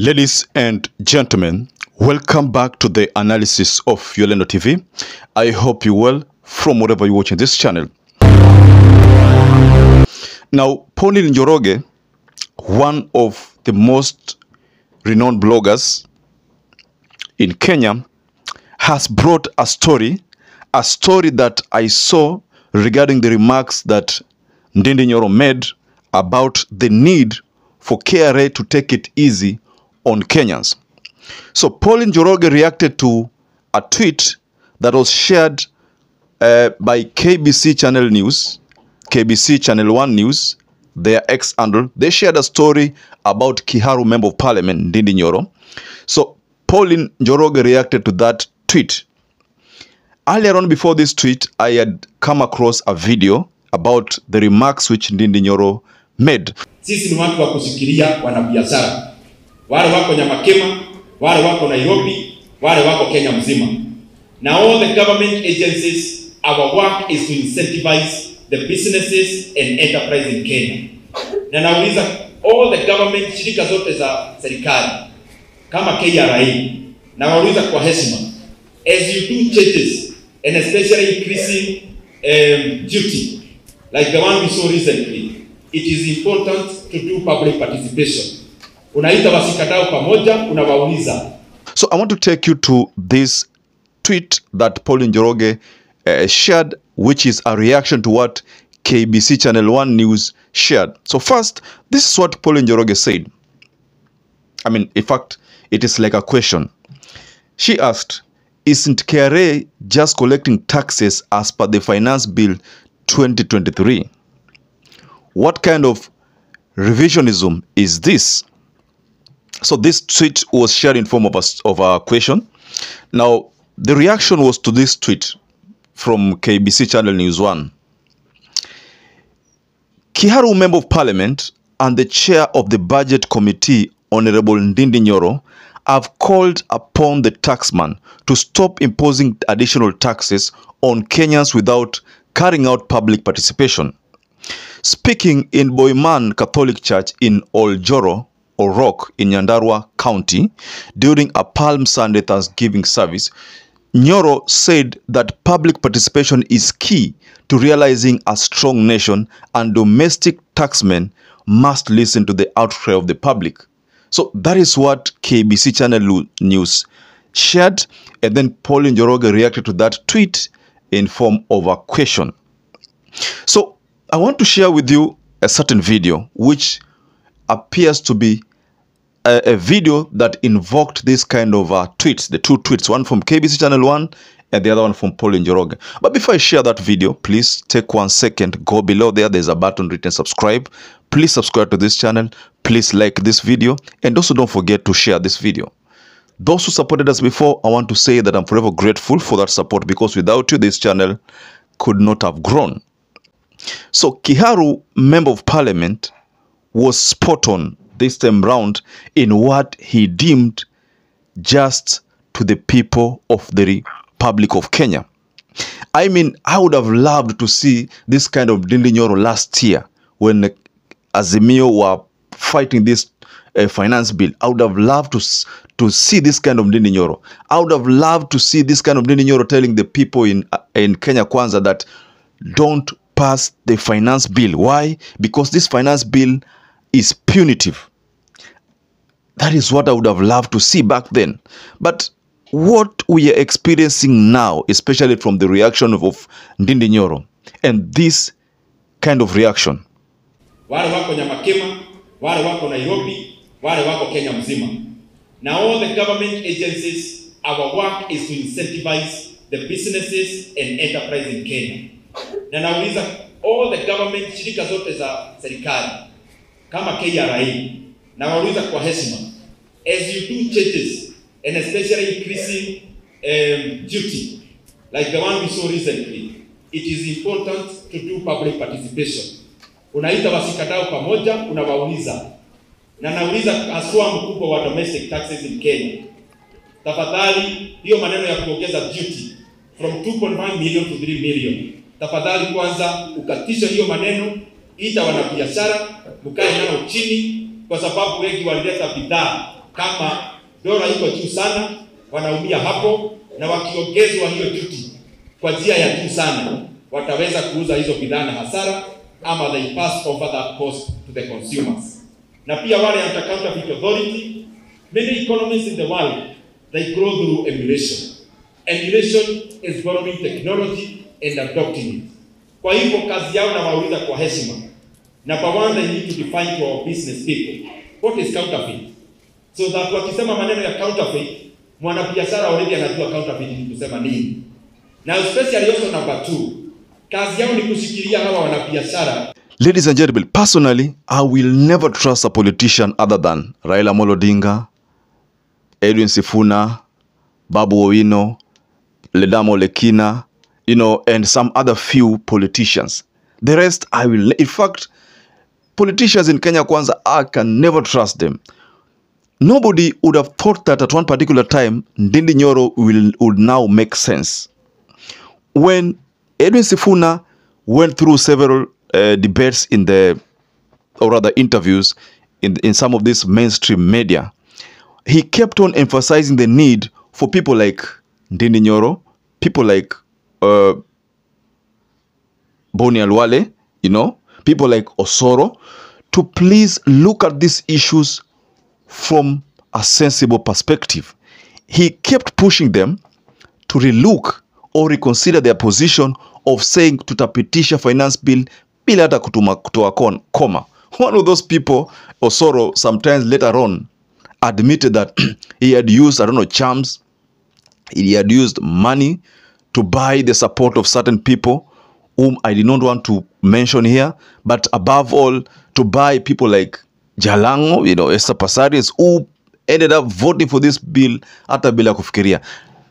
Ladies and gentlemen, welcome back to the analysis of YOLENO TV. I hope you well from wherever you're watching this channel. Now, Pauline Njoroge, one of the most renowned bloggers in Kenya, has brought a story that I saw regarding the remarks that NDINDI made about the need for KRA to take it easy on Kenyans. So Pauline Njoroge reacted to a tweet that was shared by KBC Channel News, KBC Channel 1 News, their ex-handle. They shared a story about Kiharu Member of Parliament, NDINDI. So Pauline Njoroge reacted to that tweet. Earlier on, before this tweet, I had come across a video about the remarks which NDINDI made. Sisi ni watu wa kusikilia wanabiashara. Wale wako Nyamakema, wale wako Nairobi, wale wako Kenya mzima. Now all the government agencies, our work is to incentivize the businesses and enterprise in Kenya. Na nauliza all the government shirika zote za serikali kama KRA, na nauliza kwa heshima, as you do changes and especially increasing duty like the one we saw recently, it is important to do public participation. Unaita wasikadau pamoja, unawauliza. So I want to take you to this tweet that Pauline Njoroge shared, which is a reaction to what KBC Channel 1 News shared. So first, this is what Pauline Njoroge said. I mean, in fact, it is like a question. She asked, isn't KRA just collecting taxes as per the Finance Bill 2023? What kind of revisionism is this? So this tweet was shared in form of a question. Now, the reaction was to this tweet from KBC Channel News 1. Kiharu Member of Parliament and the Chair of the Budget Committee, Honorable NDINDI, have called upon the taxman to stop imposing additional taxes on Kenyans without carrying out public participation. Speaking in Boiman Catholic Church in Oljoro, or Rock in Nyandarua County during a Palm Sunday Thanksgiving service, NYORO said that public participation is key to realizing a strong nation and domestic taxmen must listen to the outcry of the public. So that is what KBC Channel News shared, and then Pauline Njoroge reacted to that tweet in form of a question. So I want to share with you a certain video which appears to be a video that invoked this kind of tweets, the two tweets, one from KBC Channel 1 and the other one from Pauline Njoroge. But before I share that video, please take 1 second, go below there, there's a button written subscribe. Please subscribe to this channel, please like this video, and also don't forget to share this video. Those who supported us before, I want to say that I'm forever grateful for that support, because without you, this channel could not have grown. So Kiharu Member of Parliament was spot on this time round in what he deemed just to the people of the Republic of Kenya. I mean, I would have loved to see this kind of NDINDI last year when Azimio were fighting this finance bill. I would have loved to see this kind of NDINDI. I would have loved to see this kind of NDINDI telling the people in Kenya Kwanza that don't pass the finance bill. Why? Because this finance bill is punitive. That is what I would have loved to see back then. But what we are experiencing now, especially from the reaction of NDINDI and this kind of reaction. Wale wako Nyamakema, wale wako Nairobi, wale wako Kenya mzima. Now all the government agencies, our work is to incentivize the businesses and enterprise in Kenya. Na nauliza all the government shirika zote za serikali kama KRA, na nauliza kwa heshima, as you do changes and especially increasing duty like the one we saw recently, it is important to do public participation. Unaita wasikadau pamoja, unawauliza. Na nauliza haswa mkubwa wa domestic taxes in Kenya. Tafadhali hiyo maneno ya kuongeza duty from 2.1 million to 3 million. Tafadhali kwanza ukatisha hiyo maneno, ita wanabiashara, mkae nao chini, kwa sababu wengi walileta bidhaa Kama dola iko juu sana, wanaumia hapo, na wakiongezwa hiyo duty kwa njia ya juu sana, wataweza kuuza hizo bidhaa na hasara, ama they pass over that cost to the consumers. Na pia wale anti-counterfeit authority, many economies in the world, they grow through emulation. Emulation is borrowing technology and adopting it. Kwa hivyo kazi yao na wauliza kwa heshima. Number one, they need to define to our business people what is counterfeit. So that wakisema maneno ya counterfeit, mwanabiashara already anajua counterfeit ni kusema nini. Now especially also number two, kazi yao ni kushikilia hawa wanabiashara. Ladies and gentlemen, personally, I will never trust a politician other than Raila Amolo Odinga, Edwin Sifuna, Babu Owino, Ledamo Lekina, and some other few politicians. The rest, I will. In fact, politicians in Kenya Kwanza, I can never trust them. Nobody would have thought that at one particular time, Ndindi Nyoro would now make sense. When Edwin Sifuna went through several debates or rather interviews in some of this mainstream media, he kept on emphasizing the need for people like Ndindi Nyoro, people like Boni Alwale, people like Osoro, to please look at these issues from a sensible perspective. He kept pushing them to relook or reconsider their position of saying tutapitisha finance bill bila hata kutoa koma. One of those people, Osoro, sometimes later on admitted that he had used, charms, he had used money to buy the support of certain people whom I did not want to mention here, but above all, to buy people like Jalango, Esther Passaris, who ended up voting for this bill hata bila kufikiria.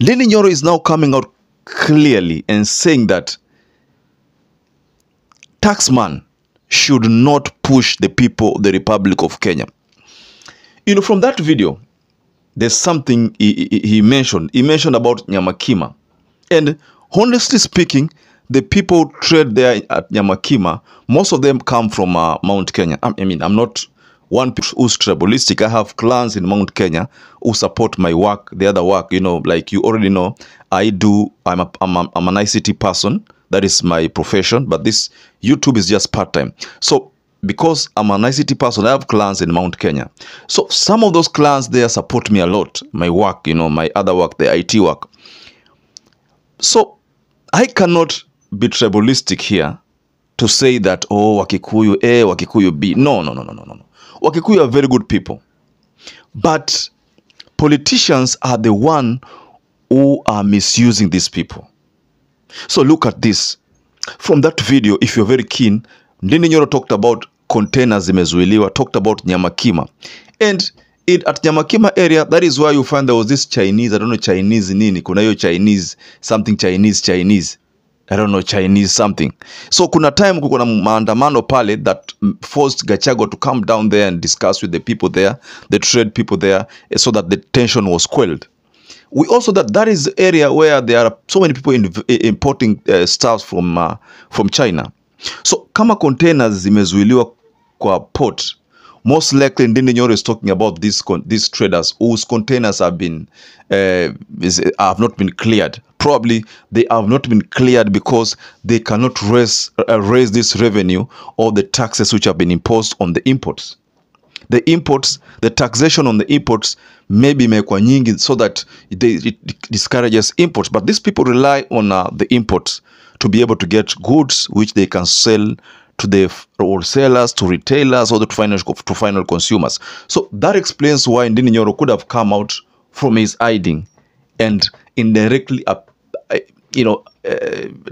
Ndindi Nyoro is now coming out clearly and saying that taxman should not push the people of the Republic of Kenya. From that video, there's something he mentioned. He mentioned about Nyamakima. And honestly speaking, the people who trade there at Nyamakima, most of them come from Mount Kenya. I mean, I'm not one who's tribalistic. I have clans in Mount Kenya who support my work, the other work, like you already know, I'm an ICT person. That is my profession, but this YouTube is just part-time. So because I'm an ICT person, I have clans in Mount Kenya. So some of those clans there support me a lot. My work, my other work, the IT work. So I cannot be tribalistic here to say that, oh, Wakikuyu A, Wakikuyu B. No. Wakikuyu are very good people. But politicians are the one who are misusing these people. So look at this. From that video, if you're very keen, Ndindi Nyoro talked about containers zimezuiliwa, talked about Nyamakima. And at Nyamakima area, that is why you find there was this Chinese, I don't know Chinese nini, kuna hiyo Chinese, something Chinese. I don't know, Chinese something. So kuna time kuna maandamano pale that forced Gachagua to come down there and discuss with the people there, the trade people there, so that the tension was quelled. We also that is the area where there are so many people importing stuff from China. So kama containers zimezuiliwa kwa port, most likely Ndindi Nyoro is talking about these traders whose containers have not been cleared. Probably they have not been cleared because they cannot raise this revenue or the taxes which have been imposed on the imports. The taxation on the imports may be mekwa nyingi so that it discourages imports. But these people rely on the imports to be able to get goods which they can sell to the wholesalers, to retailers, or to final consumers. So that explains why Ndindi Nyoro could have come out from his hiding and indirectly,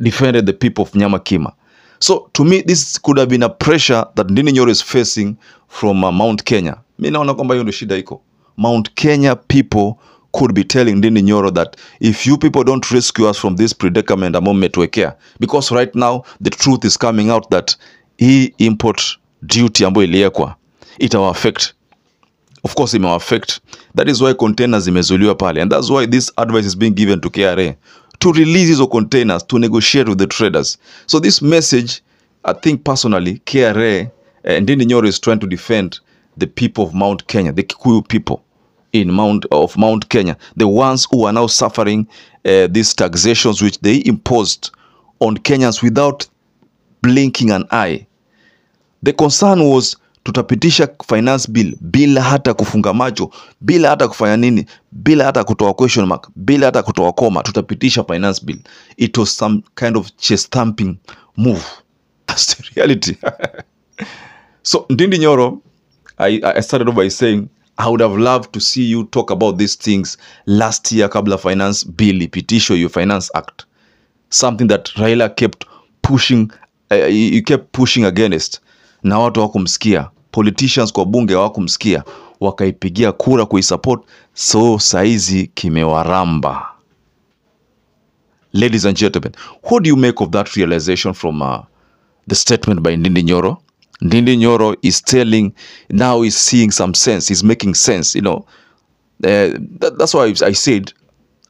defended the people of Nyamakima. So to me, this could have been a pressure that Ndindi Nyoro is facing from Mount Kenya. Mimi naona kwamba hiyo ndio shida iko. Mount Kenya people could be telling Ndindi Nyoro that if you people don't rescue us from this predicament ambao mmetuwekea, because right now the truth is coming out that hii import duty ambayo iliwekwa itawa affect. Of course it may affect. That is why containers zimezuiliwa pale, and that's why this advice is being given to KRA to release these containers to negotiate with the traders. So this message, I think personally, KRA and Ndindi Nyoro is trying to defend the people of Mount Kenya, the Kikuyu people. in Mount Kenya, the ones who are now suffering these taxations which they imposed on Kenyans without blinking an eye. The concern was tutapitisha finance bill bila hata kufunga macho, bila hata kufanya nini, bila hata kutoa question mark, bila hata kutoa koma, tutapitisha finance bill. It was some kind of chest thumping move. That's the reality. So Ndindi Nyoro, I started off by saying I would have loved to see you talk about these things last year kabla finance bill ipitishwe, your finance act. Something that Raila kept pushing, you kept pushing against. Na watu hawakumsikia, politicians kwa bunge hawakumsikia, wakaipigia kura kuisupport, so saizi kimewaramba. Ladies and gentlemen, what do you make of that realization from the statement by Ndindi Nyoro? Ndindi Nyoro is telling, now he's seeing some sense, he's making sense, you know. That's why I said,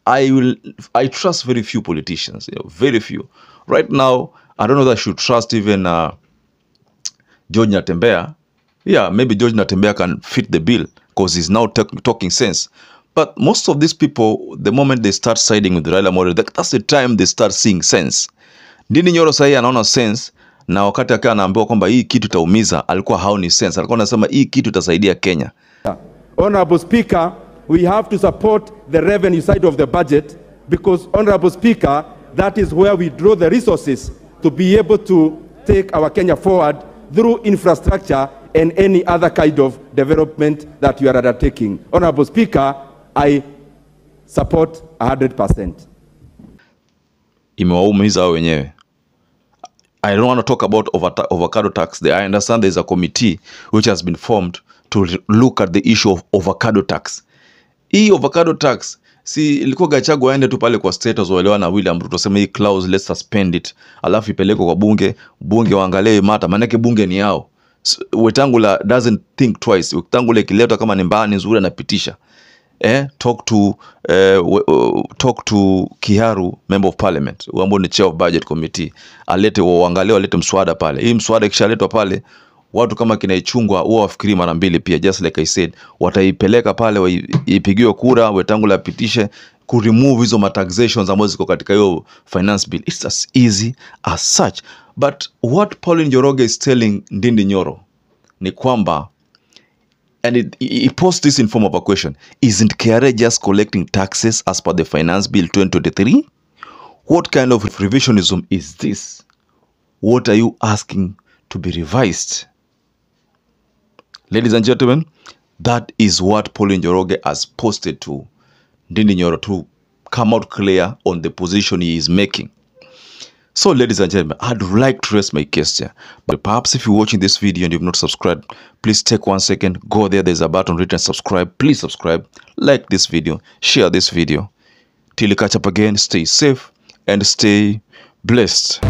I trust very few politicians, you know, very few. Right now, I don't know that I should trust even George Natembeya. Yeah, maybe George Natembeya can fit the bill because he's now talking sense. But most of these people, the moment they start siding with the Raila model, that's the time they start seeing sense. Ndindi Nyoro sahi anaona sense, na wakati akiwa anaambiwa kwamba hii kitu itaumiza, alikuwa haoni sense. Alikuwa anasema hii kitu itasaidia Kenya. Honorable Speaker, we have to support the revenue side of the budget because, Honorable Speaker, that is where we draw the resources to be able to take our Kenya forward through infrastructure and any other kind of development that you are undertaking. Honorable Speaker, I support 100%. Imewaumiza wenyewe. I don't want to talk about avocado tax. I understand there's a committee which has been formed to look at the issue of avocado tax. Hii avocado tax, si ilikuwa Gachagua aende tu pale kwa status waelewa na William Ruto sema hii clause let's suspend it, alafu ipelekwe kwa bunge waangalie mata, manake bunge ni yao. Wetangula doesn't think twice. Wetangula ikileta kama ni mbaya nzuri anapitisha. Talk to Kiharu, member of parliament, who ni chair of budget committee, alete waangalie, walete mswada pale. Hii mswada ikishaletwa pale, watu kama kinaichungwa huwa wafikiri mara mbili pia, just like I said, wataipeleka pale ipigiwe kura, Wetangula apitishe ku remove hizo taxations ambazo ziko katika hiyo finance bill. It's as easy as such. But what Pauline Njoroge is telling Ndindi Nyoro ni kwamba, and he posed this in form of a question, isn't KRA just collecting taxes as per the finance bill 2023? What kind of revisionism is this? What are you asking to be revised? Ladies and gentlemen, that is what Pauline Njoroge has posted to Ndindi Nyoro to come out clear on the position he is making. So, ladies and gentlemen, I'd like to rest my case here. But perhaps if you're watching this video and you've not subscribed, please take 1 second, go there, there's a button written subscribe. Please subscribe, like this video, share this video. Till you catch up again, stay safe and stay blessed.